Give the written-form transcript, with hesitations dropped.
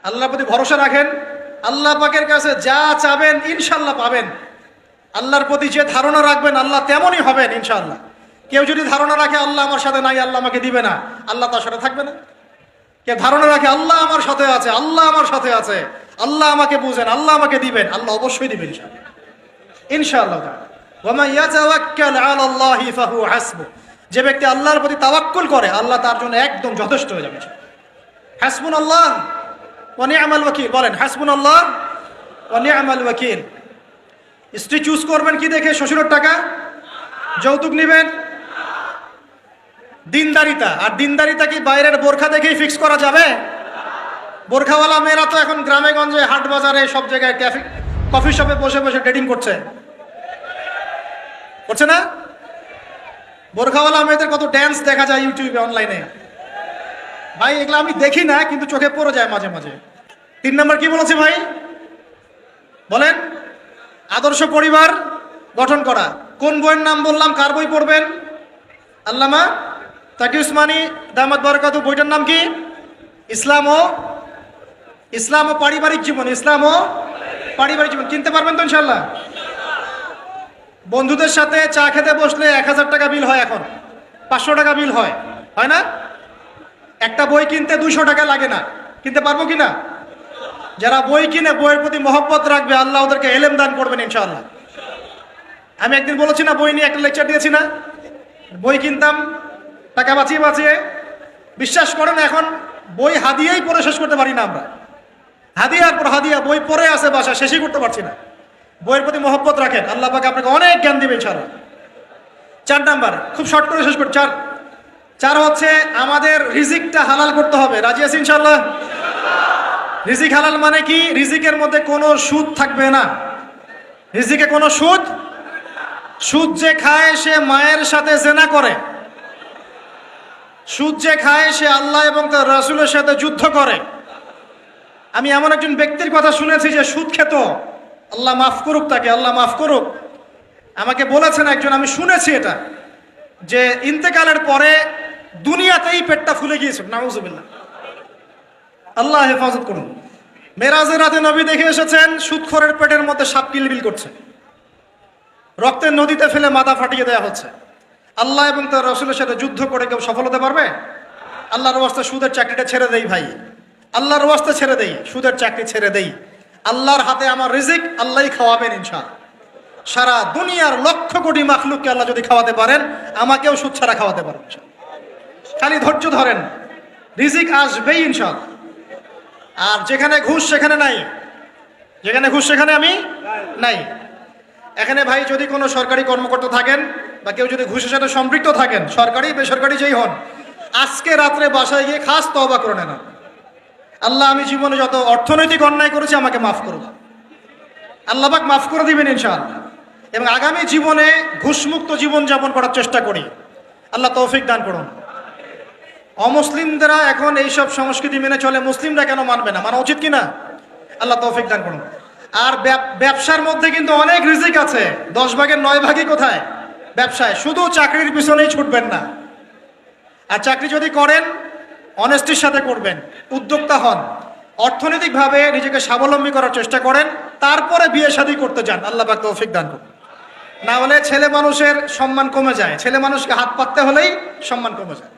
আল্লাহর প্রতি ভরসা রাখেন, আল্লাহ পাকের কাছে যা চাবেন ইনশাল্লাহ পাবেন। আল্লাহর প্রতি যে ধারণা রাখবেন আল্লাহ তেমনই হবেন ইনশাআল্লাহ। কেউ যদি ধারণা রাখে আল্লাহ আমার সাথে নাই, আল্লাহ আমাকে দিবে না, আল্লাহ তার সাথে থাকবে না। কেউ ধারণা রাখে আল্লাহ আমার সাথে আছে, আল্লাহ আমার সাথে আছে, আল্লাহ আমাকে বুঝেন, আল্লাহ আমাকে দিবেন, আল্লাহ অবশ্যই দিবেন ইনশাআল্লাহ ইনশাআল্লাহ। ওয়া মান ইয়াতাওয়াক্কাল আলাল্লাহি ফাহুয়া হাসবুহ, যে ব্যক্তি আল্লাহর প্রতি তাওয়াক্কুল করে আল্লাহ তার জন্য একদম যথেষ্ট হয়ে যাবে। হাসবুনাল্লাহ ওয়া নি'মাল ওয়াকিল, বলেন হাসবুনাল্লাহ ওয়া নি'মাল ওয়াকিল। স্ত্রী চুজ করবেন কি দেখে? শ্বশুরের টাকা, যৌতুক নেবেন, দিনদারিতা। আর দিনদারিতা কি বাইরের বোরখা দেখেই ফিক্স করা যাবে? বোরখাওয়ালা মেয়েরা তো এখন গ্রামে গঞ্জে হাট বাজারে সব জায়গায় ক্যাফে কফি শপে বসে বসে ডেটিং করছে না? বোরখাওয়ালা মেয়েদের কত ড্যান্স দেখা যায় ইউটিউবে, অনলাইনে। ভাই এগুলো আমি দেখি না, কিন্তু চোখে পড়ে যায় মাঝে মাঝে। 3 নম্বর কি বলেছে ভাই বলেন? আদর্শ পরিবার গঠন করা। কোন বইয়ের নাম বললাম? কার বই পড়বেন? আল্লামা তাকি উসমানী দামাত বারাকাতু। বইটার নাম কি? ইসলাম ও পারিবারিক জীবন। ইসলাম ও পারিবারিক জীবন। কিনতে পারবেন তো ইনশাল্লাহ? বন্ধুদের সাথে চা খেতে বসলে 1000 টাকা বিল হয়, এখন 500 টাকা বিল হয় না? একটা বই কিনতে 200 টাকা লাগে না। কিনতে পারবো কিনা? যারা বই কিনে বইয়ের প্রতি মহব্বত রাখবে আল্লাহ ওদেরকে এলেম দান করবেন ইনশাআল্লাহ। আমি একদিন বলেছি না, বই নিয়ে একটা লেকচার দিয়েছি না? বই কিনতাম টাকা বাঁচিয়ে বাঁচিয়ে। বিশ্বাস করেন এখন বই হাদিয়াই পড়ে শেষ করতে পারি না আমরা। হাদিয়ার পর হাদিয়া বই পড়ে আছে বাসা, শেষই করতে পারছি না। বইয়ের প্রতি মহব্বত রাখেন, আল্লাহ পাক আপনাকে অনেক জ্ঞান দিবে ইনশাআল্লাহ। 4 নাম্বার, খুব শর্ট করে শেষ করি। 4 হচ্ছে আমাদের রিজিকটা হালাল করতে হবে। রাজি আছি ইনশাআল্লাহ? রিজিক হালাল মানে কি? রিজিকের মধ্যে কোনো সুদ থাকবে না। রিজিকে কোনো সুদ যে খায় সে মায়ের সাথে জেনা করে। সুদ যে খায় সে আল্লাহ এবং তার রাসূলের সাথে যুদ্ধ করে। আমি এমন একজন ব্যক্তির কথা শুনেছি যে সুদ খেত, আল্লাহ মাফ করুক তাকে, আল্লাহ মাফ করুক। আমাকে বলেছেন একজন, আমি শুনেছি এটা, যে ইন্তেকালের পরে দুনিয়াতেই পেটটা ফুলে গিয়েছে। নাউজুবিল্লাহ, আল্লাহ হেফাজত করুন। মেরাজের রাতে নবী দেখে এসেছেন সুদখোরের পেটের মধ্যে সাপ কিলবিল করছে, রক্তের নদীতে ফেলে মাথা ফাটিয়ে দেওয়া হচ্ছে। আল্লাহ এবং তার রাসূলের সাথে যুদ্ধ করে কেউ সফল হতে পারবে? আল্লাহর ওয়াস্তে সুদের চাকরিটা ছেড়ে দেই ভাই, আল্লাহর ওয়াস্তে ছেড়ে দেই, সুদের চাকরি ছেড়ে দেই। আল্লাহর হাতে আমার রিজিক, আল্লাহই খাওয়াবেন ইনশাআল্লাহ। সারা দুনিয়ার লক্ষ কোটি মাখলুককে আল্লাহ যদি খাওয়াতে পারেন, আমাকেও সুদ ছাড়া খাওয়াতে পারেন ইনশাআল্লাহ। খালি ধৈর্য ধরেন, রিজিক আসবেই ইনশাআল্লাহ। আর যেখানে ঘুষ সেখানে নাই, যেখানে ঘুষ সেখানে আমি নাই। এখানে ভাই যদি কোনো সরকারি কর্মকর্তা থাকেন বা কেউ যদি ঘুষের সাথে সম্পৃক্ত থাকেন, সরকারি বেসরকারি যেই হন, আজকে রাত্রে বাসায় গিয়ে খাস তওবা করে নেন। আল্লাহ, আমি জীবনে যত অর্থনৈতিক অন্যায় করেছি আমাকে মাফ করুন। আল্লাহ পাক মাফ করে দিবেন ইনশাআল্লাহ। এবং আগামী জীবনে ঘুষমুক্ত জীবন যাপন করার চেষ্টা করি। আল্লাহ তৌফিক দান করুন। অমুসলিমরা এখন এইসব সংস্কৃতি মেনে চলে, মুসলিমরা কেন মানবে না? মানা উচিত কিনা? আল্লাহ তৌফিক দান করুন। আর ব্যবসার মধ্যে কিন্তু অনেক রিজিক আছে। 10 ভাগের 9 ভাগই কোথায়? ব্যবসায়। শুধু চাকরির পিছনেই ছুটবেন না। আর চাকরি যদি করেন অনেস্টির সাথে করবেন, উদ্যোক্তা হন, অর্থনৈতিকভাবে নিজেকে স্বাবলম্বী করার চেষ্টা করেন, তারপরে বিয়ে শাদী করতে যান। আল্লাহ পাক তৌফিক দান করুন। না হলে ছেলে মানুষের সম্মান কমে যায়। ছেলে মানুষকে হাত পাততে হলেই সম্মান কমে যায়।